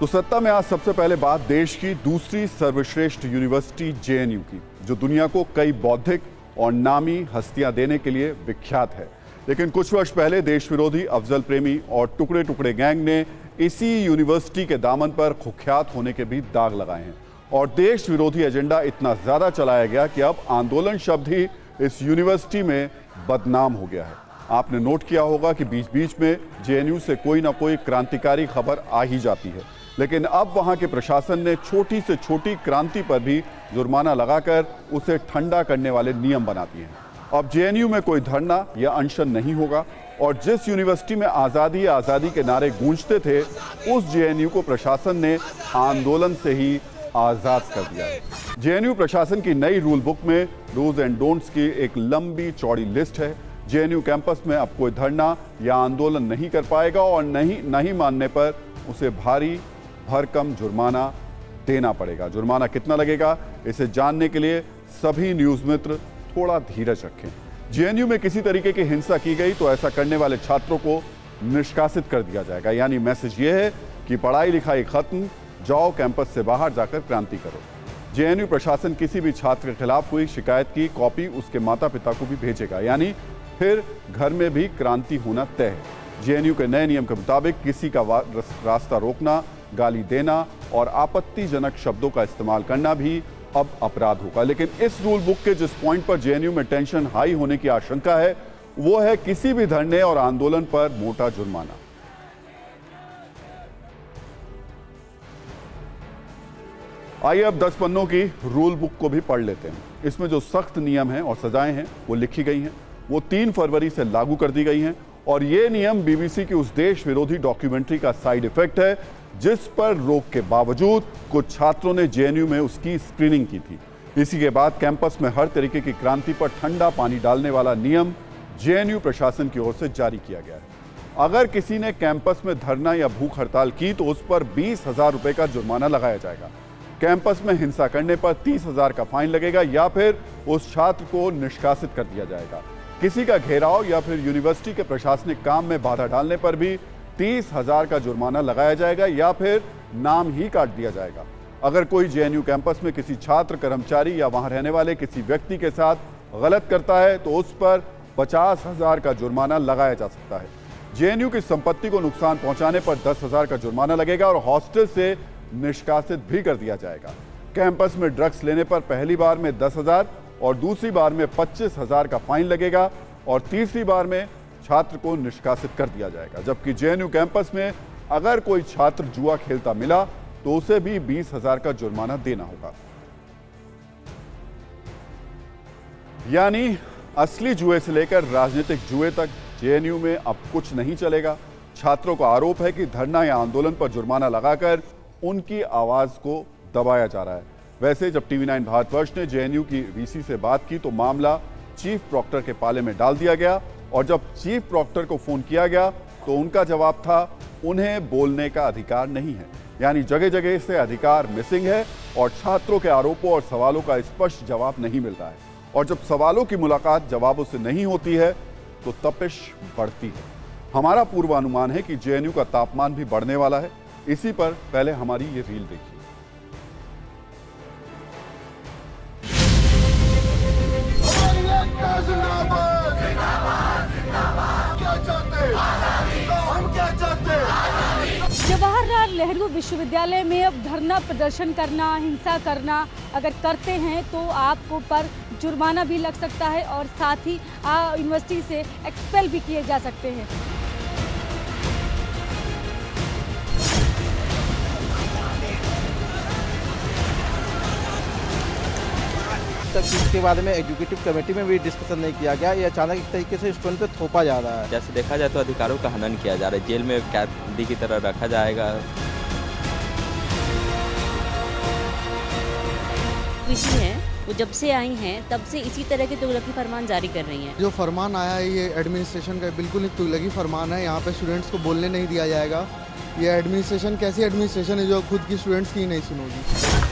तो सत्ता में आज सबसे पहले बात देश की दूसरी सर्वश्रेष्ठ यूनिवर्सिटी जेएनयू की, जो दुनिया को कई बौद्धिक और नामी हस्तियां देने के लिए विख्यात है। लेकिन कुछ वर्ष पहले देश विरोधी अफजल प्रेमी और टुकड़े टुकड़े गैंग ने इसी यूनिवर्सिटी के दामन पर कुख्यात होने के भी दाग लगाए हैं और देश विरोधी एजेंडा इतना ज्यादा चलाया गया कि अब आंदोलन शब्द ही इस यूनिवर्सिटी में बदनाम हो गया है। आपने नोट किया होगा कि बीच बीच में जेएनयू से कोई ना कोई क्रांतिकारी खबर आ ही जाती है, लेकिन अब वहां के प्रशासन ने छोटी से छोटी क्रांति पर भी जुर्माना लगाकर उसे ठंडा करने वाले नियम बना दिए हैं। अब जेएनयू में कोई धरना या अनशन नहीं होगा और जिस यूनिवर्सिटी में आज़ादी आज़ादी के नारे गूंजते थे, उस जेएनयू को प्रशासन ने आंदोलन से ही आज़ाद कर दिया है। जेएनयू प्रशासन की नई रूल बुक में डूज एंड डोंट्स की एक लंबी चौड़ी लिस्ट है। जेएनयू कैंपस में अब कोई धरना या आंदोलन नहीं कर पाएगा और नहीं मानने पर उसे भारी भरकम जुर्माना देना पड़ेगा। जुर्माना कितना लगेगा, इसे जानने के लिए सभी न्यूज़ मित्र थोड़ा धीरज रखें। जेएनयू में किसी तरीके की हिंसा की गई तो ऐसा करने वाले छात्रों को निष्कासित कर दिया जाएगा। यानी मैसेज ये है कि पढ़ाई लिखाई खत्म, जाओ कैंपस से बाहर जाकर क्रांति करो। जेएनयू प्रशासन किसी भी छात्र के खिलाफ हुई शिकायत की कॉपी उसके माता पिता को भी भेजेगा, यानी फिर घर में भी क्रांति होना तय है। जेएनयू के नए नियम के मुताबिक किसी का रास्ता रोकना, गाली देना और आपत्तिजनक शब्दों का इस्तेमाल करना भी अब अपराध होगा। लेकिन इस रूल बुक के जिस पॉइंट पर जेएनयू में टेंशन हाई होने की आशंका है, वो है किसी भी धरने और आंदोलन पर मोटा जुर्माना। आइए अब 10 पन्नों की रूल बुक को भी पढ़ लेते हैं। इसमें जो सख्त नियम हैं और सजाएं हैं वो लिखी गई हैं, वो 3 फरवरी से लागू कर दी गई हैं और ये नियम बीबीसी की उस देश विरोधी डॉक्यूमेंट्री का साइड इफेक्ट है जिस पर रोक के बावजूद कुछ छात्रों ने जेएनयू में उसकी स्क्रीनिंग की थी। इसी के बाद कैंपस में हर तरीके की क्रांति पर ठंडा पानी डालने वाला नियम जेएनयू प्रशासन की ओर से जारी किया गया है। अगर किसी ने कैंपस में धरना या भूख हड़ताल की तो उस पर 20,000 रुपए का जुर्माना लगाया जाएगा। कैंपस में हिंसा करने पर 30,000 का फाइन लगेगा या फिर उस छात्र को निष्कासित कर दिया जाएगा। किसी का घेराव या फिर यूनिवर्सिटी के प्रशासनिक काम में बाधा डालने पर भी 30,000 का जुर्माना लगाया जाएगा या फिर नाम ही काट दिया जाएगा। अगर कोई जेएनयू कैंपस में किसी छात्र, कर्मचारी या वहां रहने वाले किसी व्यक्ति के साथ गलत करता है तो उस पर 50,000 का जुर्माना लगाया जा सकता है। जेएनयू की संपत्ति को नुकसान पहुंचाने पर 10,000 का जुर्माना लगेगा और हॉस्टल से निष्कासित भी कर दिया जाएगा। कैंपस में ड्रग्स लेने पर पहली बार में 10,000 और दूसरी बार में 25,000 का फाइन लगेगा और तीसरी बार में छात्र को निष्कासित कर दिया जाएगा। जबकि जेएनयू कैंपस में अगर कोई छात्र जुआ खेलता मिला तो उसे भी 20,000 का जुर्माना देना होगा। यानी असली जुए से लेकर राजनीतिक जुए तक जेएनयू में अब कुछ नहीं चलेगा। छात्रों का आरोप है कि धरना या आंदोलन पर जुर्माना लगाकर उनकी आवाज को दबाया जा रहा है। वैसे जब TV9 भारतवर्ष ने जेएनयू की वीसी से बात की तो मामला चीफ प्रॉक्टर के पाले में डाल दिया गया और जब चीफ प्रॉक्टर को फोन किया गया तो उनका जवाब था उन्हें बोलने का अधिकार नहीं है। यानी जगह जगह से अधिकार मिसिंग है और छात्रों के आरोपों और सवालों का स्पष्ट जवाब नहीं मिलता है। और जब सवालों की मुलाकात जवाबों से नहीं होती है तो तपिश बढ़ती है। हमारा पूर्वानुमान है कि जेएनयू का तापमान भी बढ़ने वाला है। इसी पर पहले हमारी ये रील देखिए। जवाहरलाल नेहरू विश्वविद्यालय में अब धरना प्रदर्शन करना, हिंसा करना अगर करते हैं तो आपको पर जुर्माना भी लग सकता है और साथ ही यूनिवर्सिटी से एक्सपेल भी किए जा सकते हैं। इसके बारे में एग्जीक्यूटिव कमेटी में भी डिस्कशन नहीं किया गया। ये अचानक एक तरीके से स्टूडेंट पे थोपा जा रहा है। जैसे देखा जाए तो अधिकारों का हनन किया जा रहा है, जेल में कैदी की तरह रखा जाएगा। इसी हैं वो जब से आई हैं तब से इसी तरह के तुगलकी फरमान जारी कर रही हैं। जो फरमान आया है ये एडमिनिस्ट्रेशन का बिल्कुल ही तुगलकी फरमान है। यहाँ पे स्टूडेंट्स को बोलने नहीं दिया जाएगा। ये एडमिनिस्ट्रेशन कैसी एडमिनिस्ट्रेशन है जो खुद की स्टूडेंट्स की नहीं सुनोगी।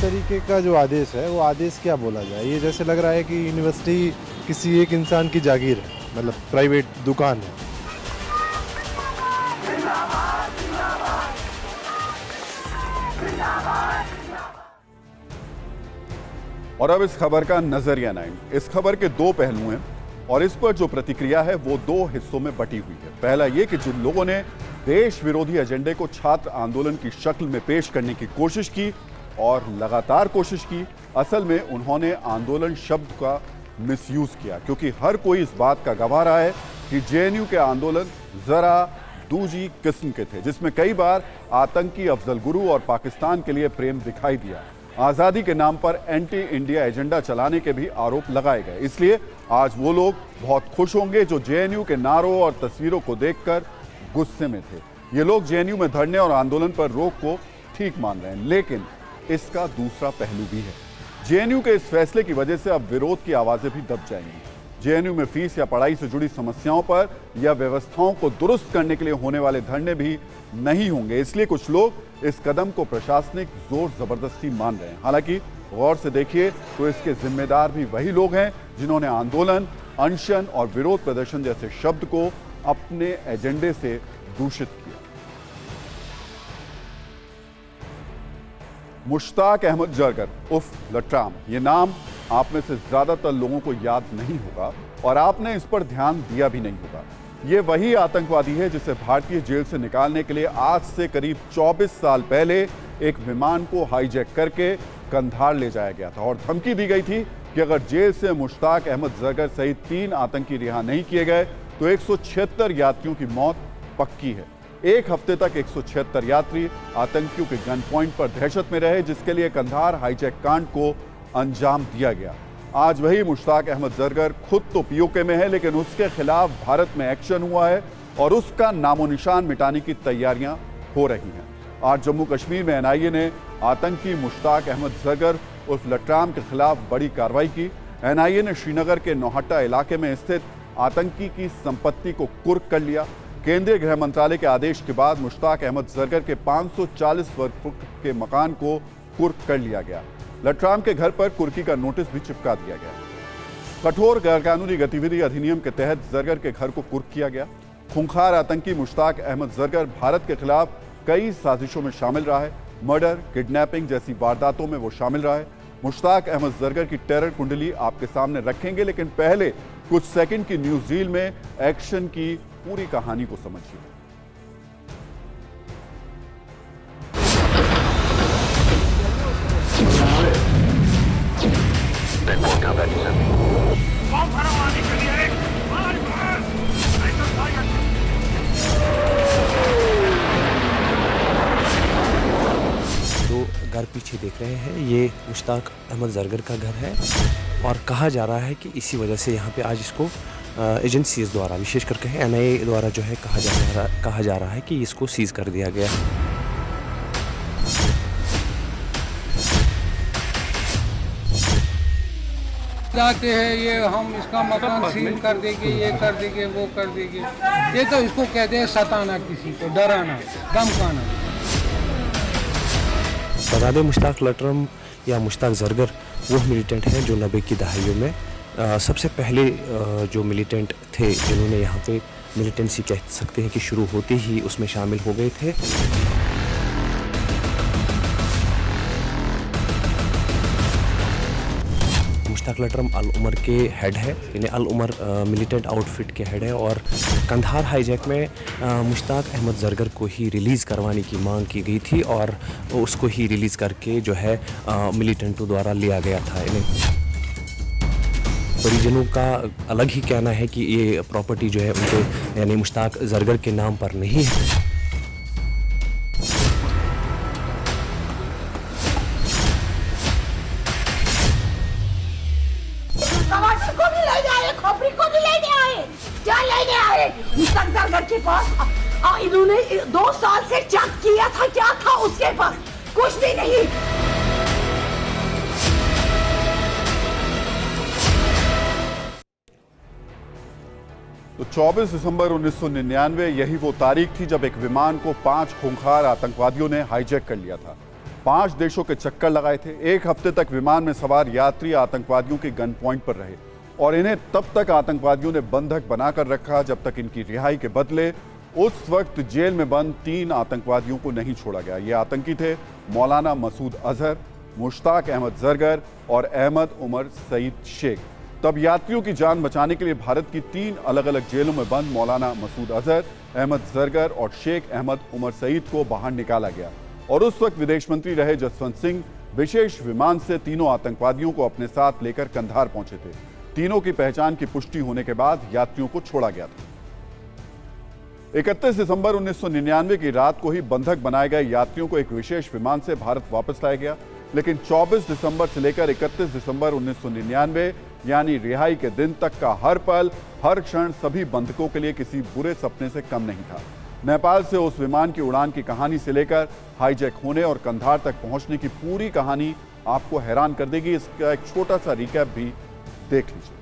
तरीके का जो आदेश है वो आदेश क्या बोला जाए, ये जैसे लग रहा है कि यूनिवर्सिटी किसी एक इंसान की जागीर है, मतलब प्राइवेट दुकान है। और अब इस खबर का नजरिया 9। इस खबर के दो पहलू हैं और इस पर जो प्रतिक्रिया है वो दो हिस्सों में बटी हुई है। पहला ये कि जिन लोगों ने देश विरोधी एजेंडे को छात्र आंदोलन की शक्ल में पेश करने की कोशिश की और लगातार कोशिश की, असल में उन्होंने आंदोलन शब्द का मिसयूज किया, क्योंकि हर कोई इस बात का गवाह रहा है कि जेएनयू के आंदोलन जरा दूजी किस्म के थे, जिसमें कई बार आतंकी अफजल गुरु और पाकिस्तान के लिए प्रेम दिखाई दिया। आज़ादी के नाम पर एंटी इंडिया एजेंडा चलाने के भी आरोप लगाए गए। इसलिए आज वो लोग बहुत खुश होंगे जो जेएनयू के नारों और तस्वीरों को देखकर गुस्से में थे। ये लोग जेएनयू में धरने और आंदोलन पर रोक को ठीक मान रहे हैं, लेकिन इसका दूसरा पहलू भी है। जेएनयू के इस फैसले की वजह से अब विरोध की आवाजें भी दब जाएंगी। जेएनयू में फीस या पढ़ाई से जुड़ी समस्याओं पर या व्यवस्थाओं को दुरुस्त करने के लिए होने वाले धरने भी नहीं होंगे। इसलिए कुछ लोग इस कदम को प्रशासनिक जोर जबरदस्ती मान रहे हैं। हालांकि गौर से देखिए तो इसके जिम्मेदार भी वही लोग हैं जिन्होंने आंदोलन, अनशन और विरोध प्रदर्शन जैसे शब्द को अपने एजेंडे से दूषित किया। मुश्ताक अहमद जरगर उर्फ लट्राम, ये नाम आप में से ज्यादातर लोगों को याद नहीं होगा और आपने इस पर ध्यान दिया भी नहीं होगा। ये वही आतंकवादी है जिसे भारतीय जेल से निकालने के लिए आज से करीब 24 साल पहले एक विमान को हाईजैक करके कंधार ले जाया गया था और धमकी दी गई थी कि अगर जेल से मुश्ताक अहमद जरगर सहित 3 आतंकी रिहा नहीं किए गए तो 176 यात्रियों की मौत पक्की है। एक हफ्ते तक 176 यात्री आतंकियों के गन पॉइंट पर दहशत में रहे, जिसके लिए कंधार हाईजैक कांड को अंजाम दिया गया। आज वही मुश्ताक अहमद जरगर खुद तो पीओके में है, लेकिन उसके खिलाफ भारत में एक्शन हुआ है और उसका नामो निशान मिटाने की तैयारियां हो रही हैं। आज जम्मू कश्मीर में एनआईए ने आतंकी मुश्ताक अहमद जरगर उर्फ लट्राम के खिलाफ बड़ी कार्रवाई की। एनआईए ने श्रीनगर के नौहट्टा इलाके में स्थित आतंकी की संपत्ति को कुर्क कर लिया। केंद्रीय गृह मंत्रालय के आदेश के बाद मुश्ताक अहमद जरगर के 540 वर्ग फुट के मकान को कुर्क कर लिया गया। लट्राम के घर पर कुर्की का नोटिस भी चिपका दिया गया। कठोर गैरकानूनी गतिविधि अधिनियम के तहत जरगर के घर को कुर्क किया गया। खूंखार आतंकी मुश्ताक अहमद जरगर भारत के खिलाफ कई साजिशों में शामिल रहा है। मर्डर, किडनैपिंग जैसी वारदातों में वो शामिल रहा है। मुश्ताक अहमद जरगर की टेरर कुंडली आपके सामने रखेंगे, लेकिन पहले कुछ सेकंड की न्यूज रील में एक्शन की पूरी कहानी को समझिए। जो घर पीछे देख रहे हैं ये मुश्ताक अहमद जरगर का घर है और कहा जा रहा है कि इसी वजह से यहाँ पे आज इसको एजेंसीज द्वारा, विशेष करके एनआईए द्वारा जो है कहा जा रहा है कि इसको सीज कर दिया गया। जाते हैं ये हम इसका मकान सील कर देंगे, ये कर देंगे, वो कर देंगे। ये तो इसको कहते हैं सताना, किसी को डराना, धमकाना। बता दें मुश्ताक लट्राम या मुश्ताक जरगर वो मिलिटेंट हैं जो 90 की दहाइयों में सबसे पहले जो मिलिटेंट थे जिन्होंने यहाँ पे मिलिटेंसी कह सकते हैं कि शुरू होते ही उसमें शामिल हो गए थे। मुश्ताक लट्राम अल उमर के हेड है, यानी अल उमर मिलिटेंट आउटफिट के हेड है और कंधार हाईजैक में मुश्ताक अहमद जरगर को ही रिलीज़ करवाने की मांग की गई थी और उसको ही रिलीज़ करके जो है मिलिटेंटों द्वारा लिया गया था। इन्हें परिजनों का अलग ही कहना है कि ये प्रॉपर्टी जो है उनके यानी मुश्ताक जरगर के नाम पर नहीं है। टमाटर को भी ले आए, खोपड़ी को भी ले आए, क्या ले आए मुश्ताक जरगर के पास। इन्होंने 2 साल से चेक किया था, क्या था उसके पास, कुछ भी नहीं। तो 24 दिसंबर 1999 यही वो तारीख थी जब एक विमान को 5 खूंखार आतंकवादियों ने हाईजैक कर लिया था। 5 देशों के चक्कर लगाए थे। 1 हफ्ते तक विमान में सवार यात्री आतंकवादियों के गन पॉइंट पर रहे और इन्हें तब तक आतंकवादियों ने बंधक बनाकर रखा जब तक इनकी रिहाई के बदले उस वक्त जेल में बंद 3 आतंकवादियों को नहीं छोड़ा गया। ये आतंकी थे मौलाना मसूद अजहर, मुश्ताक अहमद जरगर और अहमद उमर सईद शेख। तब यात्रियों की जान बचाने के लिए भारत की 3 अलग अलग जेलों में बंद मौलाना मसूद अजहर, अहमद जरगर और शेख अहमद उमर सईद को बाहर निकाला गया और उस वक्त विदेश मंत्री रहे जसवंत सिंह विशेष विमान से तीनों आतंकवादियों को अपने साथ लेकर कंधार पहुंचे थे। तीनों की पहचान की पुष्टि होने के बाद यात्रियों को छोड़ा गया था। 31 दिसंबर 1999 की रात को ही बंधक बनाए गए यात्रियों को एक विशेष विमान से भारत वापस लाया गया, लेकिन 24 दिसंबर से लेकर 31 दिसंबर 1999 यानी रिहाई के दिन तक का हर पल, हर क्षण सभी बंधकों के लिए किसी बुरे सपने से कम नहीं था। नेपाल से उस विमान की उड़ान की कहानी से लेकर हाईजैक होने और कंधार तक पहुंचने की पूरी कहानी आपको हैरान कर देगी। इसका एक छोटा सा रिकैप भी देख लीजिए।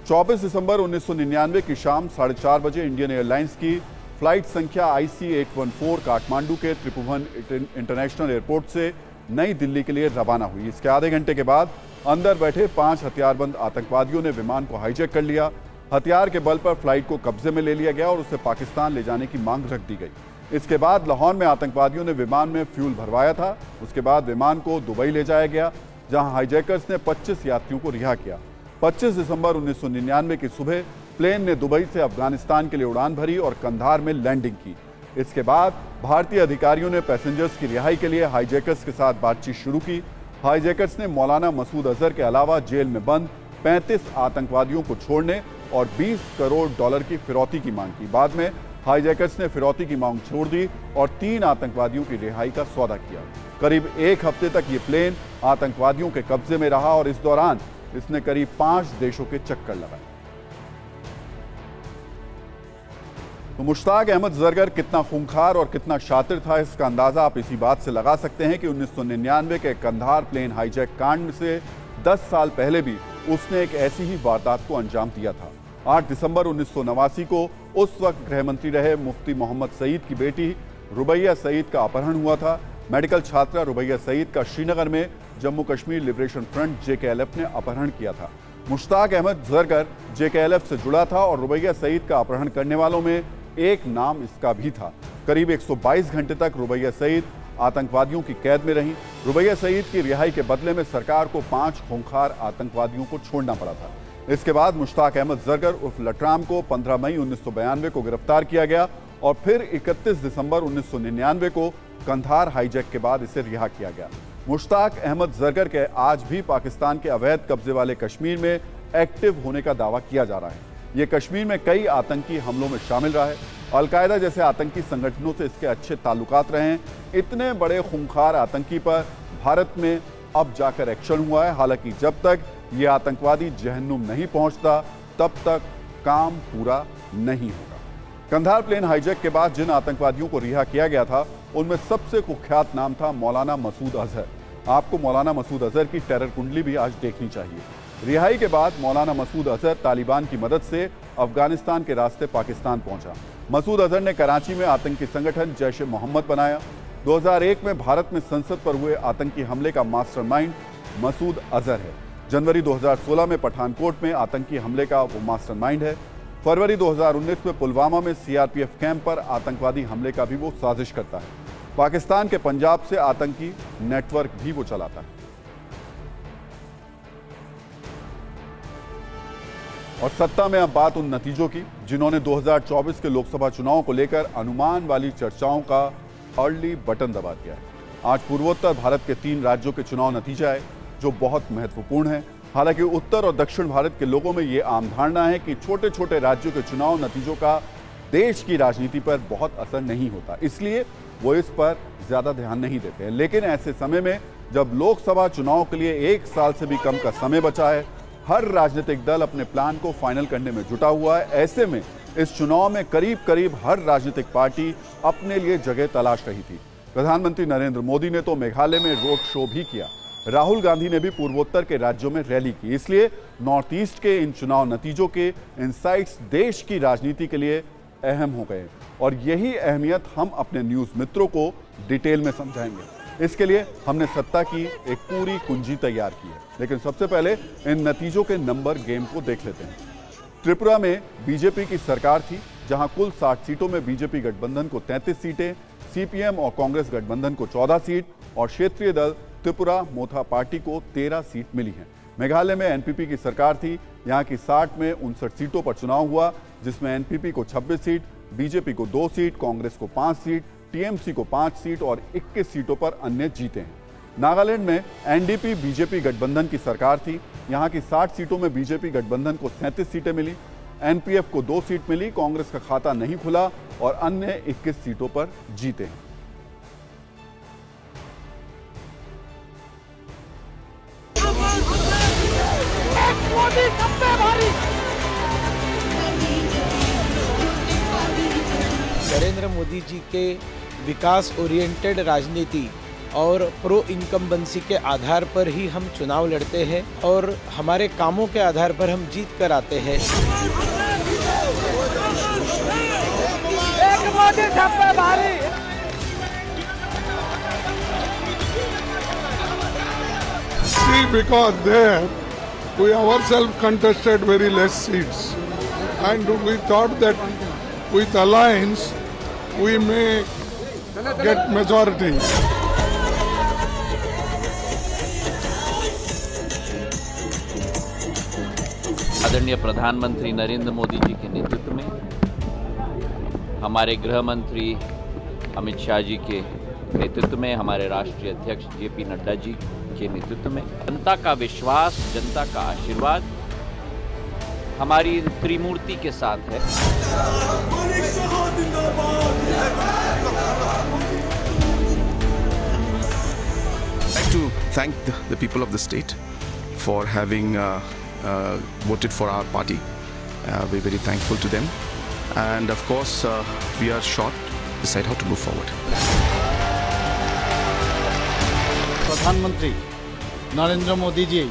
24 दिसंबर 1999 की शाम 4:30 बजे इंडियन एयरलाइंस की फ्लाइट संख्या IC814 काठमांडू के त्रिभुवन इंटरनेशनल एयरपोर्ट से नई दिल्ली के लिए रवाना हुई। इसके आधे घंटे के बाद अंदर बैठे 5 हथियारबंद आतंकवादियों ने विमान को हाईजैक कर लिया। हथियार के बल पर फ्लाइट को कब्जे में ले लिया गया और उसे पाकिस्तान ले जाने की मांग रख दी गई। इसके बाद लाहौर में आतंकवादियों ने विमान में फ्यूल भरवाया था। उसके बाद विमान को दुबई ले जाया गया, जहां हाईजैकर्स ने 25 यात्रियों को रिहा किया। 25 दिसंबर 1999 की सुबह प्लेन ने दुबई से अफगानिस्तान के लिए उड़ान भरी और कंधार में लैंडिंग की। इसके बाद भारतीय अधिकारियों ने पैसेंजर्स की रिहाई के लिए हाईजैकर्स के साथ बातचीत शुरू की। हाईजैकर्स ने मौलाना मसूद अजहर के अलावा जेल में बंद 35 आतंकवादियों को छोड़ने और $20 करोड़ की फिरौती की मांग की। बाद में हाईजैकर्स ने फिरौती की मांग छोड़ दी और 3 आतंकवादियों की रिहाई का सौदा किया। करीब 1 हफ्ते तक ये प्लेन आतंकवादियों के कब्जे में रहा और इस दौरान इसने करीब 5 देशों के चक्कर लगाए। तो मुश्ताक अहमद जरगर कितना खूंखार और कितना शातिर था, इसका अंदाजा आप इसी बात से लगा सकते हैं कि 1999 के कंधार प्लेन हाईजैक कांड से 10 साल पहले भी उसने एक ऐसी ही वारदात को अंजाम दिया था। 8 दिसंबर 1989 को उस वक्त गृह मंत्री रहे मुफ्ती मोहम्मद सईद की बेटी रुबैया सईद का अपहरण हुआ था। मेडिकल छात्रा रुबैया सईद का श्रीनगर में Jammu Kashmir liberation front JKLF ने अपहरण किया था। मुश्ताक अहमद जरगर JKLF से जुड़ा था और रुबैया सईद का अपहरण करने वालों में एक नाम इसका भी था। करीब 122 घंटे तक रुबैया सईद आतंकवादियों की कैद में रही। रुबैया सईद की रिहाई के बदले में सरकार को 5 खूंखार आतंकवादियों को छोड़ना पड़ा था। इसके बाद मुश्ताक अहमद जरगर उर्फ लटराम को 15 मई 1992 को गिरफ्तार किया गया और फिर 31 दिसंबर 1999 को कंधार हाईजैक के बाद इसे रिहा किया गया। मुश्ताक अहमद जरगर के आज भी पाकिस्तान के अवैध कब्जे वाले कश्मीर में एक्टिव होने का दावा किया जा रहा है। ये कश्मीर में कई आतंकी हमलों में शामिल रहा है। अलकायदा जैसे आतंकी संगठनों से इसके अच्छे ताल्लुकात रहे हैं। इतने बड़े खूंखार आतंकी पर भारत में अब जाकर एक्शन हुआ है। हालांकि जब तक ये आतंकवादी जहन्नुम नहीं पहुंचता तब तक काम पूरा नहीं होगा। कंधार प्लेन हाईजैक के बाद जिन आतंकवादियों को रिहा किया गया था उनमें सबसे कुख्यात नाम था मौलाना मसूद अजहर। आपको मौलाना मसूद अजहर की टेरर कुंडली भी आज देखनी चाहिए। रिहाई के बाद मौलाना मसूद अजहर तालिबान की मदद से अफगानिस्तान के रास्ते पाकिस्तान पहुंचा। मसूद अजहर ने कराची में आतंकी संगठन जैश-ए-मोहम्मद बनाया। 2001 में भारत में संसद पर हुए आतंकी हमले का मास्टरमाइंड मसूद अजहर है। जनवरी 2016 में पठानकोट में आतंकी हमले का वो मास्टरमाइंड है। फरवरी 2019 में पुलवामा में CRPF कैंप पर आतंकवादी हमले का भी वो साजिश करता है। पाकिस्तान के पंजाब से आतंकी नेटवर्क भी वो चलाता है। और सत्ता में अब बात उन नतीजों की जिन्होंने 2024 के लोकसभा चुनाव को लेकर अनुमान वाली चर्चाओं का अर्ली बटन दबा दिया है। आज पूर्वोत्तर भारत के 3 राज्यों के चुनाव नतीजे आए जो बहुत महत्वपूर्ण है। हालांकि उत्तर और दक्षिण भारत के लोगों में ये आम धारणा है कि छोटे छोटे राज्यों के चुनाव नतीजों का देश की राजनीति पर बहुत असर नहीं होता, इसलिए वो इस पर ज्यादा ध्यान नहीं देते हैं। लेकिन ऐसे समय में जब लोकसभा चुनाव के लिए 1 साल से भी कम का समय बचा है, हर राजनीतिक दल अपने प्लान को फाइनल करने में जुटा हुआ है। ऐसे में इस चुनाव में करीब करीब हर राजनीतिक पार्टी अपने लिए जगह तलाश रही थी। प्रधानमंत्री नरेंद्र मोदी ने तो मेघालय में रोड शो भी किया। राहुल गांधी ने भी पूर्वोत्तर के राज्यों में रैली की। इसलिए नॉर्थ ईस्ट के इन चुनाव नतीजों के इनसाइट्स देश की राजनीति के लिए अहम हो गए और यही अहमियत हम अपने न्यूज़ मित्रों को डिटेल में समझाएंगे। इसके लिए हमने सत्ता की एक पूरी कुंजी तैयार की है, लेकिन सबसे पहले इन नतीजों के नंबर गेम को देख लेते हैं। त्रिपुरा में बीजेपी की सरकार थी, जहां कुल 60 सीटों में बीजेपी गठबंधन को 33 सीटें, सीपीएम और कांग्रेस गठबंधन को 14 सीट और क्षेत्रीय दल त्रिपुरा मोथा पार्टी को 13 सीट मिली हैं। मेघालय में एनपीपी की सरकार थी, यहां की 60 में 59 सीटों पर चुनाव हुआ, जिसमें एनपीपी को 26 सीट, बीजेपी को 2 सीट, कांग्रेस को 5 सीट, टीएमसी को 5 सीट और 21 सीटों पर अन्य जीते हैं। नागालैंड में एनडीपी बीजेपी गठबंधन की सरकार थी, यहां की 60 सीटों में बीजेपी गठबंधन को 37 सीटें मिली, एनपीएफ को 2 सीट मिली, कांग्रेस का खाता नहीं खुला और अन्य 21 सीटों पर जीते हैं। नरेंद्र मोदी जी के विकास ओरिएंटेड राजनीति और प्रो इनकम्बेंसी के आधार पर ही हम चुनाव लड़ते हैं और हमारे कामों के आधार पर हम जीत कर आते हैं। See, because there we ourselves contested very less seats, and we thought that with alliance we may get majority. आदरणीय प्रधानमंत्री नरेंद्र मोदी जी के नेतृत्व में, हमारे गृह मंत्री अमित शाह जी के नेतृत्व में, हमारे राष्ट्रीय अध्यक्ष जेपी नड्डा जी के नेतृत्व में जनता का विश्वास, जनता का आशीर्वाद हमारी त्रिमूर्ति के साथ है। I'd like to thank the people of the state for having voted for our party. We're very thankful to them, and of course we are short to decide how to move forward. प्रधानमंत्री नरेंद्र मोदी जी,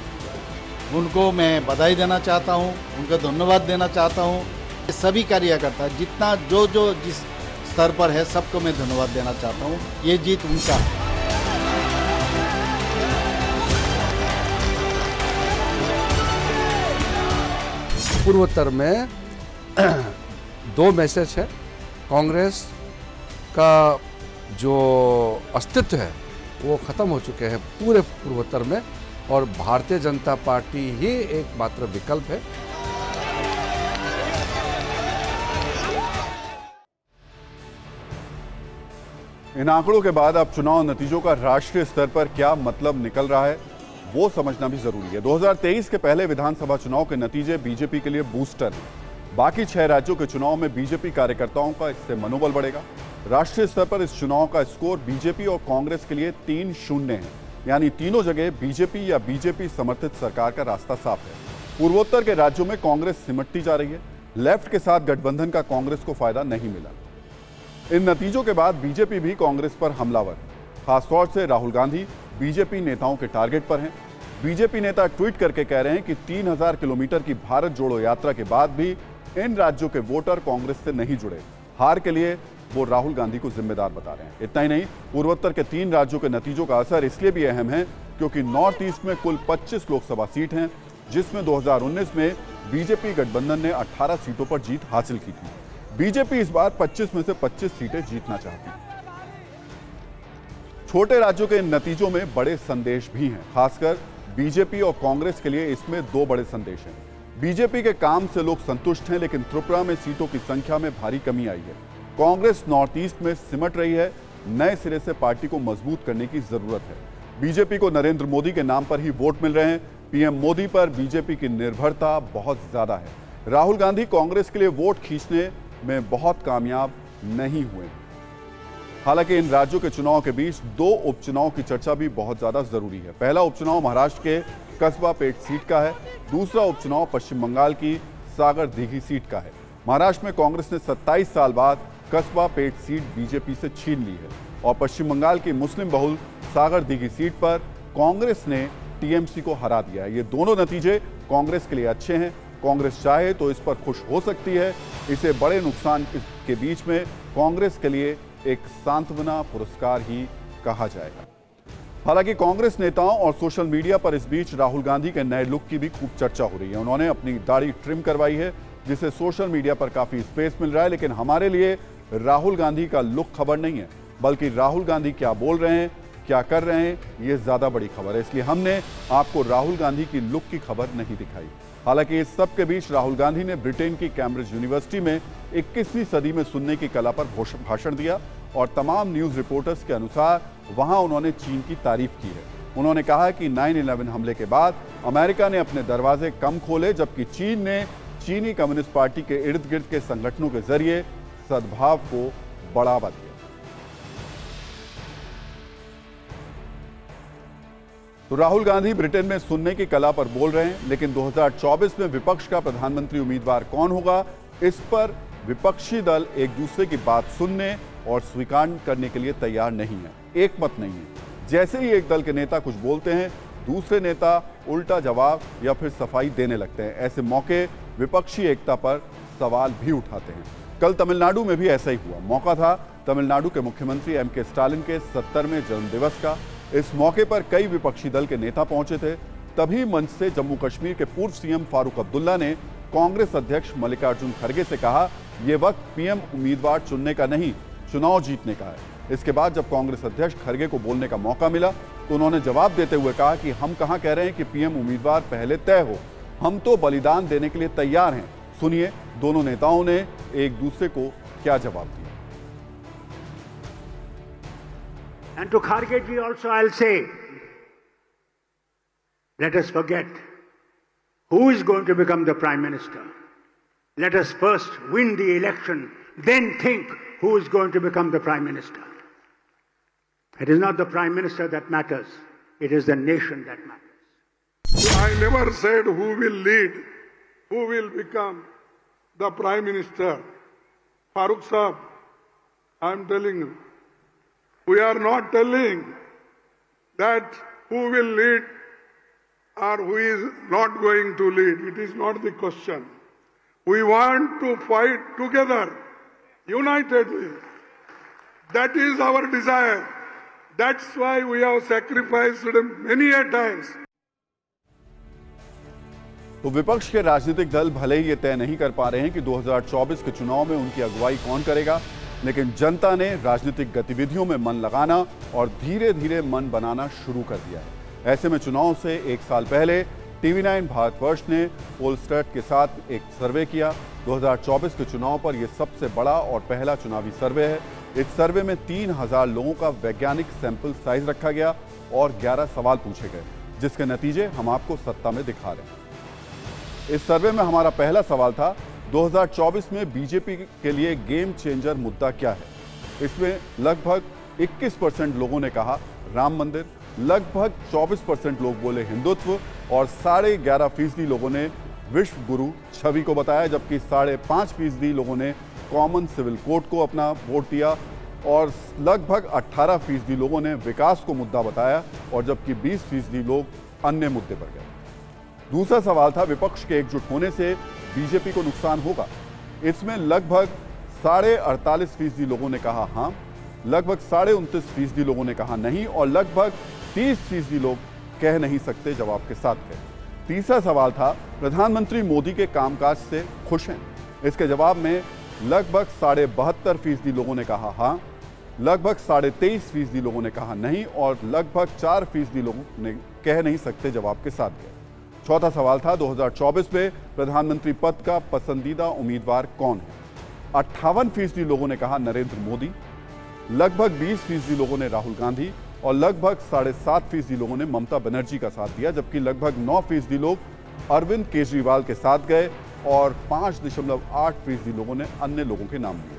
उनको मैं बधाई देना चाहता हूं, उनको धन्यवाद देना चाहता हूं। सभी कार्यकर्ता जितना जो जिस स्तर पर है सबको मैं धन्यवाद देना चाहता हूं। ये जीत उनका है। पूर्वोत्तर में 2 मैसेज है। कांग्रेस का जो अस्तित्व है वो खत्म हो चुके हैं पूरे पूर्वोत्तर में, और भारतीय जनता पार्टी ही एकमात्र विकल्प है। इन आंकड़ों के बाद अब चुनाव नतीजों का राष्ट्रीय स्तर पर क्या मतलब निकल रहा है वो समझना भी जरूरी है। 2023 के पहले विधानसभा चुनाव के नतीजे बीजेपी के लिए बूस्टर हैं। बाकी 6 राज्यों के चुनाव में बीजेपी कार्यकर्ताओं का इससे मनोबल बढ़ेगा। राष्ट्रीय स्तर पर इस चुनाव का स्कोर बीजेपी और कांग्रेस के लिए 3-0 है, यानी तीनों जगह बीजेपी या बीजेपी समर्थित सरकार का रास्ता साफ है। पूर्वोत्तर के राज्यों में कांग्रेस सिमटती जा रही है। लेफ्ट के साथ गठबंधन का कांग्रेस को फायदा नहीं मिला। इन नतीजों के बाद बीजेपी भी कांग्रेस पर हमलावर है। खासतौर से राहुल गांधी बीजेपी नेताओं के टारगेट पर हैं। बीजेपी नेता ट्वीट करके कह रहे हैं कि 3000 किलोमीटर की भारत जोड़ो यात्रा के बाद भी इन राज्यों के वोटर कांग्रेस से नहीं जुड़े। हार के लिए वो राहुल गांधी को जिम्मेदार बता रहे हैं। इतना ही नहीं, पूर्वोत्तर के 3 राज्यों के नतीजों का असर इसलिए भी अहम है क्योंकि नॉर्थ ईस्ट में कुल 25 लोकसभा सीट हैं, जिसमें 2019 में बीजेपी गठबंधन ने 18 सीटों पर जीत हासिल की थी। बीजेपी इस बार 25 में से 25 सीटें जीतना चाहती है। छोटे राज्यों के इन नतीजों में बड़े संदेश भी हैं। खासकर बीजेपी और कांग्रेस के लिए इसमें 2 बड़े संदेश हैं। बीजेपी के काम से लोग संतुष्ट हैं, लेकिन त्रिपुरा में सीटों की संख्या में भारी कमी आई है। कांग्रेस नॉर्थ ईस्ट में सिमट रही है। नए सिरे से पार्टी को मजबूत करने की जरूरत है। बीजेपी को नरेंद्र मोदी के नाम पर ही वोट मिल रहे हैं। पीएम मोदी पर बीजेपी की निर्भरता बहुत ज्यादा है। राहुल गांधी कांग्रेस के लिए वोट खींचने में बहुत कामयाब नहीं हुए। हालांकि इन राज्यों के चुनाव के बीच 2 उपचुनाव की चर्चा भी बहुत ज्यादा जरूरी है। पहला उपचुनाव महाराष्ट्र के कस्बा पेट सीट का है। दूसरा उपचुनाव पश्चिम बंगाल की सागर दीघी सीट का है। महाराष्ट्र में कांग्रेस ने 27 साल बाद कस्बा पेट सीट बीजेपी से छीन ली है और पश्चिम बंगाल की मुस्लिम बहुल सागर दीघी सीट पर कांग्रेस ने टीएमसी को हरा दिया है। ये दोनों नतीजे कांग्रेस के लिए अच्छे हैं। कांग्रेस चाहे तो इस पर खुश हो सकती है। इसे बड़े नुकसान के बीच में कांग्रेस के लिए एक सांत्वना पुरस्कार ही कहा जाएगा। हालांकि कांग्रेस नेताओं और सोशल मीडिया पर इस बीच राहुल गांधी के नए लुक की भी खूब चर्चा हो रही है। उन्होंने अपनी दाढ़ी ट्रिम करवाई है, जिसे सोशल मीडिया पर काफी स्पेस मिल रहा है। लेकिन हमारे लिए राहुल गांधी का लुक खबर नहीं है, बल्कि राहुल गांधी क्या बोल रहे हैं, क्या कर रहे हैं, ये ज्यादा बड़ी खबर है। इसलिए हमने आपको राहुल गांधी की लुक की खबर नहीं दिखाई। हालांकि इस सब के बीच राहुल गांधी ने ब्रिटेन की कैम्ब्रिज यूनिवर्सिटी में 21वीं सदी में सुनने की कला पर भाषण दिया और तमाम न्यूज रिपोर्टर्स के अनुसार वहां उन्होंने चीन की तारीफ की है। उन्होंने कहा कि 9/11 हमले के बाद अमेरिका ने अपने दरवाजे कम खोले, जबकि चीन ने चीनी कम्युनिस्ट पार्टी के इर्द गिर्द के संगठनों के जरिए सद्भाव को बढ़ावा दिया। तो राहुल गांधी ब्रिटेन में सुनने की कला पर बोल रहे हैं, लेकिन 2024 में विपक्ष का प्रधानमंत्री उम्मीदवार कौन होगा, इस पर विपक्षी दल एक दूसरे की बात सुनने और स्वीकार करने के लिए तैयार नहीं है, एक मत नहीं है। जैसे ही एक दल के नेता कुछ बोलते हैं, दूसरे नेता उल्टा जवाब या फिर सफाई देने लगते हैं। ऐसे मौके विपक्षी एकता पर सवाल भी उठाते हैं। कल तमिलनाडु में भी ऐसा ही हुआ। मौका था तमिलनाडु के मुख्यमंत्री MK स्टालिन के 70वें जन्मदिवस का। इस मौके पर कई विपक्षी दल के नेता पहुंचे थे। तभी मंच से जम्मू कश्मीर के पूर्व CM फारूक अब्दुल्ला ने कांग्रेस अध्यक्ष मल्लिकार्जुन खड़गे से कहा, यह वक्त PM उम्मीदवार चुनने का नहीं, चुनाव जीतने का है। इसके बाद जब कांग्रेस अध्यक्ष खड़गे को बोलने का मौका मिला तो उन्होंने जवाब देते हुए कहा कि हम कहां कह रहे हैं कि PM उम्मीदवार पहले तय हो, हम तो बलिदान देने के लिए तैयार हैं। सुनिए दोनों नेताओं ने एक दूसरे को क्या जवाब दिया। And to Kharge ji also I'll say, let us forget who is going to become the Prime Minister. Let us first win the election, then think who is going to become the Prime Minister. It is not the Prime Minister that matters, it is the nation that matters. I never said who will lead, who will become the Prime Minister. Farooq Sahab, I am telling you, we are not telling that who will lead or who is not going to lead. It is not the question. We want to fight together, unitedly. That is our desire. That's why we have sacrificed many a times. तो विपक्ष के राजनीतिक दल भले ही ये तय नहीं कर पा रहे हैं कि 2024 के चुनाव में उनकी अगुवाई कौन करेगा, लेकिन जनता ने राजनीतिक गतिविधियों में मन लगाना और धीरे धीरे मन बनाना शुरू कर दिया है। ऐसे में चुनाव से एक साल पहले TV9 भारतवर्ष ने पोलस्टैट के साथ एक सर्वे किया। 2024 के चुनाव पर यह सबसे बड़ा और पहला चुनावी सर्वे है। इस सर्वे में 3000 लोगों का वैज्ञानिक सैंपल साइज रखा गया और 11 सवाल पूछे गए, जिसके नतीजे हम आपको सत्ता में दिखा रहे हैं। इस सर्वे में हमारा पहला सवाल था, 2024 में बीजेपी के लिए गेम चेंजर मुद्दा क्या है। इसमें लगभग 21% लोगों ने कहा राम मंदिर, लगभग 24% लोग बोले हिंदुत्व और 11.5% लोगों ने विश्व गुरु छवि को बताया, जबकि 5.5% लोगों ने कॉमन सिविल कोड को अपना वोट दिया और लगभग 18% लोगों ने विकास को मुद्दा बताया और जबकि 20% लोग अन्य मुद्दे पर गए। दूसरा सवाल था, विपक्ष के एकजुट होने से बीजेपी को नुकसान होगा। इसमें लगभग 48.5% लोगों ने कहा हां, लगभग 29.5% लोगों ने कहा नहीं और लगभग 30% लोग कह नहीं सकते जवाब के साथ गए। तीसरा सवाल था, प्रधानमंत्री मोदी के कामकाज से खुश हैं। इसके जवाब में लगभग 72.5% लोगों ने कहा हां, लगभग 23.5% लोगों ने कहा नहीं और लगभग 4% लोगों ने कह नहीं सकते जवाब के साथ गए। चौथा सवाल था, 2024 में प्रधानमंत्री पद का पसंदीदा उम्मीदवार कौन है। 58% लोगों ने कहा नरेंद्र मोदी, लगभग 20% लोगों ने राहुल गांधी और लगभग 7.5% लोगों ने ममता बनर्जी का साथ दिया, जबकि लगभग 9% लोग अरविंद केजरीवाल के साथ गए और 5.8% लोगों ने अन्य लोगों के नाम लिए।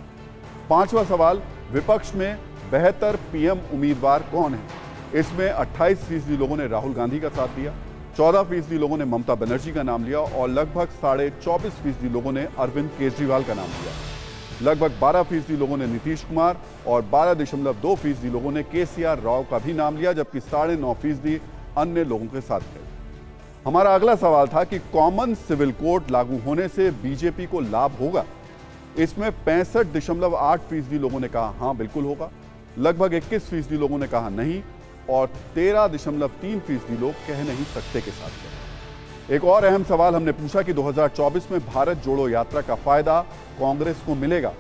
पांचवा सवाल, विपक्ष में बेहतर PM उम्मीदवार कौन है। इसमें 28% लोगों ने राहुल गांधी का साथ दिया, 14% लोगों ने ममता बनर्जी का नाम लिया और लगभग 24.5% लोगों ने अरविंद केजरीवाल का नाम लिया। लगभग 12% लोगों ने नीतीश कुमार और 12.2% लोगों ने KCR राव का भी नाम लिया, जबकि 9.5% अन्य लोगों के साथ थे। हमारा अगला सवाल था कि कॉमन सिविल कोड लागू होने से बीजेपी को लाभ होगा। इसमें 65.8% लोगों ने कहा हां बिल्कुल होगा, लगभग 21% लोगों ने कहा नहीं और 13.3% लोग कह नहीं सकते के साथ हैं। एक और अहम सवाल हमने पूछा कि 2024 में भारत जोड़ो यात्रा का फायदा कांग्रेस को मिलेगा।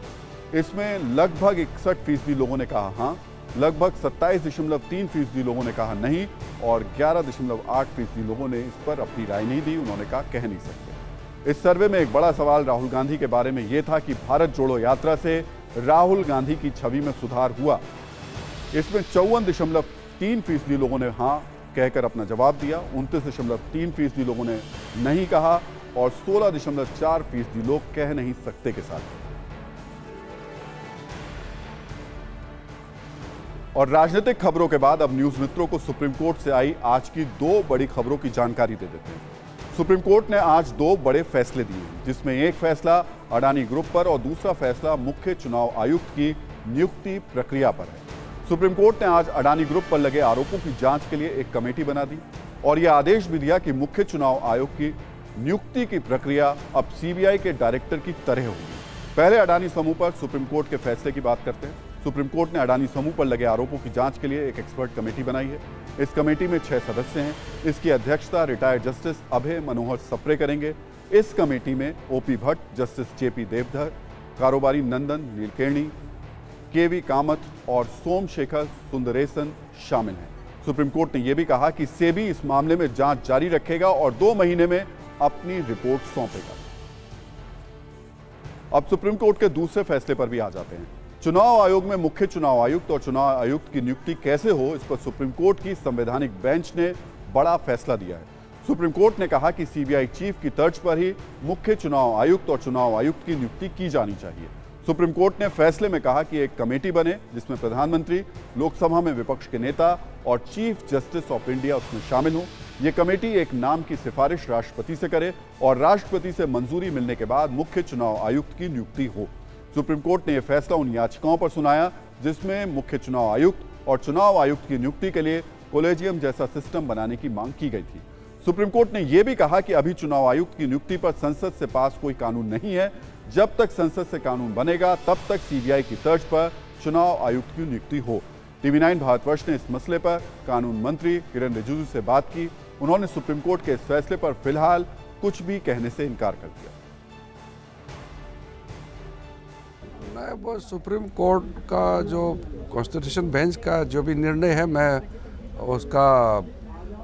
इसमें लगभग 61% लोगों ने कहा हां, लगभग 27.3% लोगों ने कहा नहीं और 11.8% लोगों ने इस पर अपनी राय नहीं दी। उन्होंने कहा कह नहीं सकते। इस सर्वे में एक बड़ा सवाल राहुल गांधी के बारे में यह था कि भारत जोड़ो यात्रा से राहुल गांधी की छवि में सुधार हुआ। इसमें 54.3% लोगों ने हां कहकर अपना जवाब दिया, 29.3% लोगों ने नहीं कहा और 16.4% लोग कह नहीं सकते के साथ। और राजनीतिक खबरों के बाद अब न्यूज मित्रों को सुप्रीम कोर्ट से आई आज की 2 बड़ी खबरों की जानकारी दे देते हैं। सुप्रीम कोर्ट ने आज 2 बड़े फैसले दिए, जिसमें एक फैसला अडानी ग्रुप पर और दूसरा फैसला मुख्य चुनाव आयुक्त की नियुक्ति प्रक्रिया पर है। सुप्रीम कोर्ट ने आज अडानी ग्रुप पर लगे आरोपों की जांच के लिए एक कमेटी बना दी और यह आदेश भी दिया कि मुख्य चुनाव आयोग की नियुक्ति की प्रक्रिया अब सीबीआई के डायरेक्टर की तरह होगी। पहले अडानी समूह पर सुप्रीम कोर्ट के फैसले की बात करते हैं। सुप्रीम कोर्ट ने अडानी समूह पर लगे आरोपों की जांच के लिए एक एक्सपर्ट कमेटी बनाई है। इस कमेटी में 6 सदस्य हैं। इसकी अध्यक्षता रिटायर्ड जस्टिस अभय मनोहर सप्रे करेंगे। इस कमेटी में OP Bhatt, justice JP Deodhar, कारोबारी नंदन नीलकेणी, केवी कामत और सोमशेखर सुंदरेसन शामिल हैं। सुप्रीम कोर्ट ने यह भी कहा कि सेबी इस मामले में जांच जारी रखेगा और 2 महीने में अपनी रिपोर्ट सौंपेगा। अब सुप्रीम कोर्ट के दूसरे फैसले पर भी आ जाते हैं। चुनाव आयोग में मुख्य चुनाव आयुक्त और चुनाव आयुक्त की नियुक्ति कैसे हो, इस पर सुप्रीम कोर्ट की संवैधानिक बेंच ने बड़ा फैसला दिया है। सुप्रीम कोर्ट ने कहा कि सीबीआई चीफ की तर्ज पर ही मुख्य चुनाव आयुक्त और चुनाव आयुक्त की नियुक्ति की जानी चाहिए। सुप्रीम कोर्ट ने फैसले में कहा कि एक कमेटी बने जिसमें प्रधानमंत्री, लोकसभा में विपक्ष के नेता और चीफ जस्टिस ऑफ इंडिया उसमें शामिल हो। यह कमेटी एक नाम की सिफारिश राष्ट्रपति से करे और राष्ट्रपति से मंजूरी मिलने के बाद मुख्य चुनाव आयुक्त की नियुक्ति हो। सुप्रीम कोर्ट ने यह फैसला उन याचिकाओं पर सुनाया जिसमें मुख्य चुनाव आयुक्त और चुनाव आयुक्त की नियुक्ति के लिए कोलेजियम जैसा सिस्टम बनाने की मांग की गई थी। सुप्रीम कोर्ट ने यह भी कहा कि अभी चुनाव आयुक्त की नियुक्ति पर संसद से पास कोई कानून नहीं है। जब तक संसद से कानून बनेगा तब तक सीबीआई की तर्ज पर चुनाव आयुक्त की नियुक्ति हो। टीवी9 भारतवर्ष ने इस मसले पर कानून मंत्री किरण रिजिजू से बात की। उन्होंने सुप्रीम कोर्ट के इस फैसले पर फिलहाल कुछ भी कहने से इनकार कर दिया। वो सुप्रीम कोर्ट का जो कॉन्स्टिट्यूशन बेंच का जो भी निर्णय है, मैं उसका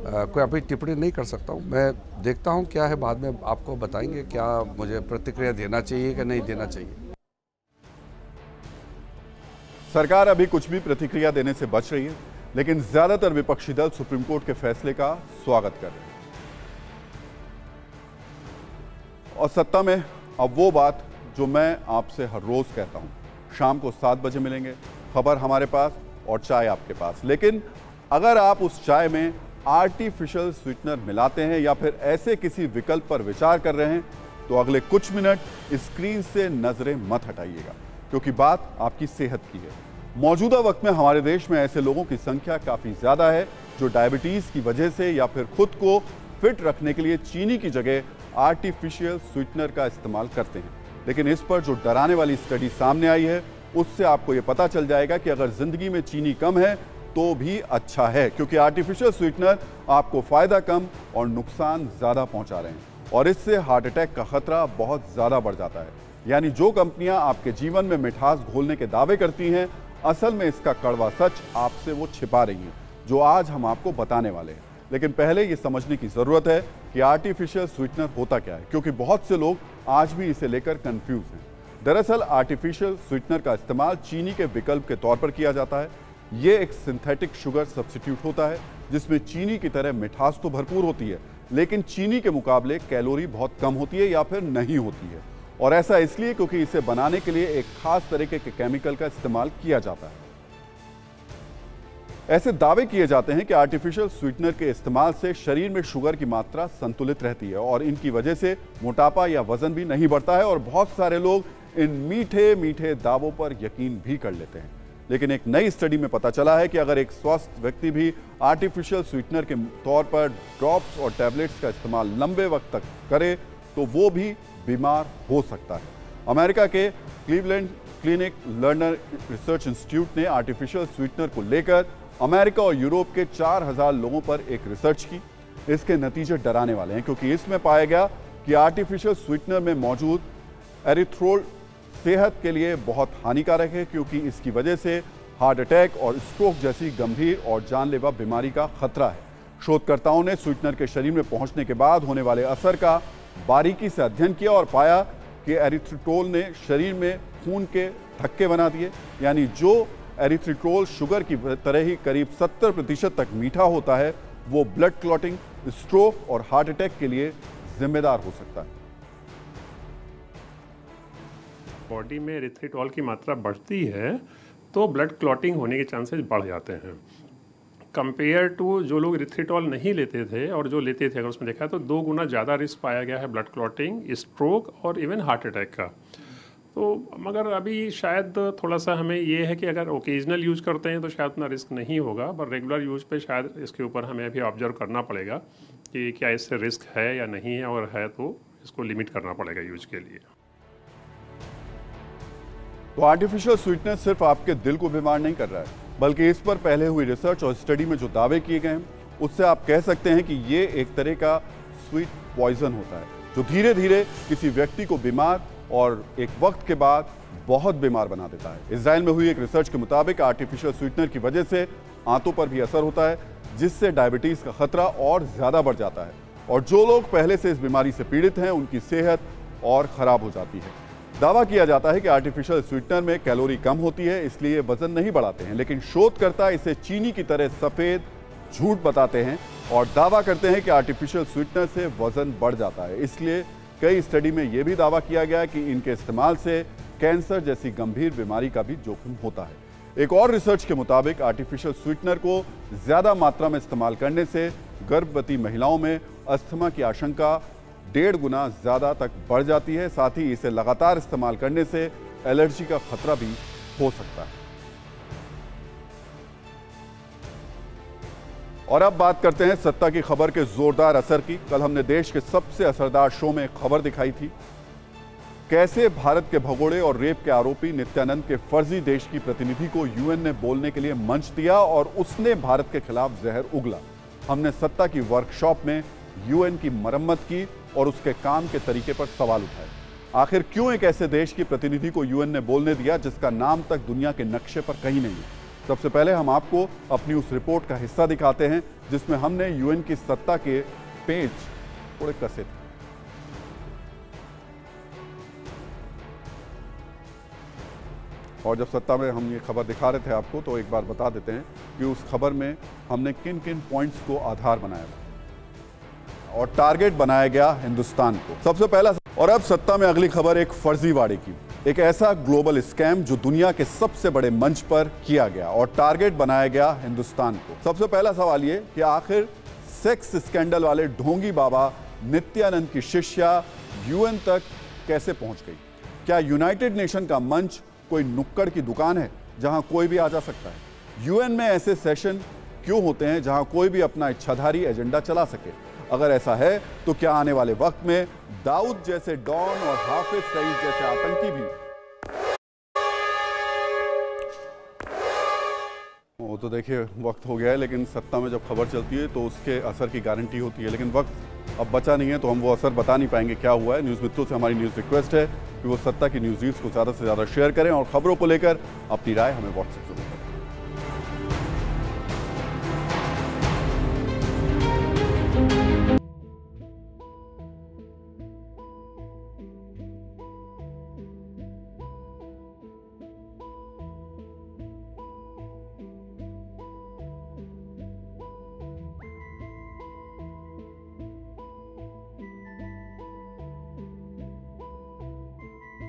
कोई अभी टिप्पणी नहीं कर सकता हूँ। मैं देखता हूँ क्या है, बाद में आपको बताएंगे क्या मुझे प्रतिक्रिया देना चाहिए कि नहीं देना चाहिए। सरकार अभी कुछ भी प्रतिक्रिया देने से बच रही है, लेकिन ज्यादातर विपक्षी दल सुप्रीम कोर्ट के फैसले का स्वागत कर रहे हैं। और सत्ता में अब वो बात जो मैं आपसे हर रोज कहता हूं, शाम को 7 बजे मिलेंगे, खबर हमारे पास और चाय आपके पास। लेकिन अगर आप उस चाय में आर्टिफिशियल स्वीटनर मिलाते हैं या फिर ऐसे किसी विकल्प पर विचार कर रहे हैं तो अगले कुछ मिनट स्क्रीन से नजरें मत हटाइएगा, क्योंकि बात आपकी सेहत की है। मौजूदा वक्त में हमारे देश में ऐसे लोगों की संख्या काफी ज्यादा है जो डायबिटीज की वजह से या फिर खुद को फिट रखने के लिए चीनी की जगह आर्टिफिशियल स्वीटनर का इस्तेमाल करते हैं। लेकिन इस पर जो डराने वाली स्टडी सामने आई है, उससे आपको यह पता चल जाएगा कि अगर जिंदगी में चीनी कम है तो भी अच्छा है, क्योंकि आर्टिफिशियल स्वीटनर आपको फायदा कम और नुकसान ज्यादा पहुंचा रहे हैं और इससे हार्ट अटैक का खतरा बहुत ज्यादा बढ़ जाता है। यानी जो कंपनियां आपके जीवन में मिठास घोलने के दावे करती हैं, असल में इसका कड़वा सच आपसे वो छिपा रही हैं, जो आज हम आपको बताने वाले हैं। लेकिन पहले ये समझने की जरूरत है कि आर्टिफिशियल स्वीटनर होता क्या है, क्योंकि बहुत से लोग आज भी इसे लेकर कंफ्यूज हैं। दरअसल आर्टिफिशियल स्वीटनर का इस्तेमाल चीनी के विकल्प के तौर पर किया जाता है। ये एक सिंथेटिक शुगर सब्स्टिट्यूट होता है जिसमें चीनी की तरह मिठास तो भरपूर होती है, लेकिन चीनी के मुकाबले कैलोरी बहुत कम होती है या फिर नहीं होती है। और ऐसा इसलिए क्योंकि इसे बनाने के लिए एक खास तरीके के केमिकल का इस्तेमाल किया जाता है। ऐसे दावे किए जाते हैं कि आर्टिफिशियल स्वीटनर के इस्तेमाल से शरीर में शुगर की मात्रा संतुलित रहती है और इनकी वजह से मोटापा या वजन भी नहीं बढ़ता है। और बहुत सारे लोग इन मीठे मीठे दावों पर यकीन भी कर लेते हैं। लेकिन एक नई स्टडी में पता चला है कि अगर एक स्वस्थ व्यक्ति भी आर्टिफिशियल स्वीटनर के तौर पर ड्रॉप्स और टैबलेट्स का इस्तेमाल लंबे वक्त तक करे तो वो भी बीमार हो सकता है। अमेरिका के Cleveland clinic learner research institute ने आर्टिफिशियल स्वीटनर को लेकर अमेरिका और यूरोप के 4000 लोगों पर एक रिसर्च की। इसके नतीजे डराने वाले हैं, क्योंकि इसमें पाया गया कि आर्टिफिशियल स्वीटनर में मौजूद एरिथ्रोल सेहत के लिए बहुत हानिकारक है, क्योंकि इसकी वजह से हार्ट अटैक और स्ट्रोक जैसी गंभीर और जानलेवा बीमारी का खतरा है। शोधकर्ताओं ने स्वीटनर के शरीर में पहुंचने के बाद होने वाले असर का बारीकी से अध्ययन किया और पाया कि एरिथ्रिटोल ने शरीर में खून के थक्के बना दिए। यानी जो एरिथ्रिटोल शुगर की तरह ही करीब 70% तक मीठा होता है, वो ब्लड क्लॉटिंग, स्ट्रोक और हार्ट अटैक के लिए जिम्मेदार हो सकता है। बॉडी में एरिथ्रिटोल की मात्रा बढ़ती है तो ब्लड क्लॉटिंग होने के चांसेस बढ़ जाते हैं, कंपेयर टू जो लोग एरिथ्रिटोल नहीं लेते थे और जो लेते थे। अगर उसमें देखा तो 2 गुना ज़्यादा रिस्क पाया गया है ब्लड क्लॉटिंग, स्ट्रोक और इवन हार्ट अटैक का। तो मगर अभी शायद थोड़ा सा हमें ये है कि अगर ओकेजनल यूज़ करते हैं तो शायद उतना रिस्क नहीं होगा, पर रेगुलर यूज़ पे शायद इसके ऊपर हमें अभी ऑब्जर्व करना पड़ेगा कि क्या इससे रिस्क है या नहीं है, और है तो इसको लिमिट करना पड़ेगा यूज के लिए। तो आर्टिफिशियल स्वीटनर सिर्फ आपके दिल को बीमार नहीं कर रहा है, बल्कि इस पर पहले हुई रिसर्च और स्टडी में जो दावे किए गए हैं उससे आप कह सकते हैं कि ये एक तरह का स्वीट पॉइजन होता है, जो धीरे धीरे किसी व्यक्ति को बीमार और एक वक्त के बाद बहुत बीमार बना देता है। इजराइल में हुई एक रिसर्च के मुताबिक आर्टिफिशियल स्वीटनर की वजह से आंतों पर भी असर होता है, जिससे डायबिटीज का खतरा और ज्यादा बढ़ जाता है, और जो लोग पहले से इस बीमारी से पीड़ित हैं उनकी सेहत और खराब हो जाती है। दावा किया जाता है कि आर्टिफिशियल स्वीटनर में कैलोरी कम होती है, इसलिए वजन नहीं बढ़ाते हैं, लेकिन शोधकर्ता इसे चीनी की तरह सफेद झूठ बताते हैं और दावा करते हैं कि आर्टिफिशियल स्वीटनर से वजन बढ़ जाता है। इसलिए कई स्टडी में यह भी दावा किया गया कि इनके इस्तेमाल से कैंसर जैसी गंभीर बीमारी का भी जोखिम होता है। एक और रिसर्च के मुताबिक आर्टिफिशियल स्वीटनर को ज्यादा मात्रा में इस्तेमाल करने से गर्भवती महिलाओं में अस्थमा की आशंका 1.5 गुना ज्यादा तक बढ़ जाती है। साथ ही इसे लगातार इस्तेमाल करने से एलर्जी का खतरा भी हो सकता है। और अब बात करते हैं सत्ता की खबर के जोरदार असर की। कल हमने देश के सबसे असरदार शो में खबर दिखाई थी, कैसे भारत के भगोड़े और रेप के आरोपी नित्यानंद के फर्जी देश की प्रतिनिधि को यूएन ने बोलने के लिए मंच दिया और उसने भारत के खिलाफ जहर उगला। हमने सत्ता की वर्कशॉप में यूएन की मरम्मत की और उसके काम के तरीके पर सवाल उठाए। आखिर क्यों एक ऐसे देश की प्रतिनिधि को यूएन ने बोलने दिया जिसका नाम तक दुनिया के नक्शे पर कहीं नहीं है? सबसे पहले हम आपको अपनी उस रिपोर्ट का हिस्सा दिखाते हैं जिसमें हमने यूएन की सत्ता के पेज थोड़े कसे थे। और जब सत्ता में हम ये खबर दिखा रहे थे आपको, तो एक बार बता देते हैं कि उस खबर में हमने किन किन पॉइंट्स को आधार बनाया था और टारगेट बनाया गया हिंदुस्तान को। सबसे पहला, और अब सत्ता में अगली खबर एक फर्जीवाड़े की, एक ऐसा ग्लोबल स्कैम जो दुनिया के सबसे बड़े मंच पर किया गया और टारगेट बनाया गया हिंदुस्तान को। सबसे पहला सवाल ये कि आखिर सेक्स स्कैंडल वाले ढोंगी बाबा नित्यानंद की शिष्या यूएन तक कैसे पहुंच गई? क्या यूनाइटेड नेशन का मंच कोई नुक्कड़ की दुकान है जहां कोई भी आ जा सकता है? यूएन में ऐसे सेशन क्यों होते हैं जहां कोई भी अपना इच्छाधारी एजेंडा चला सके? अगर ऐसा है तो क्या आने वाले वक्त में दाऊद जैसे डॉन और हाफिज सईद जैसे आतंकी भी? वो तो देखिए वक्त हो गया है, लेकिन सत्ता में जब खबर चलती है तो उसके असर की गारंटी होती है, लेकिन वक्त अब बचा नहीं है तो हम वो असर बता नहीं पाएंगे क्या हुआ है। न्यूज़ मित्रों से हमारी न्यूज़ रिक्वेस्ट है कि वो सत्ता की न्यूज़ को ज़्यादा से ज़्यादा शेयर करें और खबरों को लेकर अपनी राय हमें व्हाट्सएप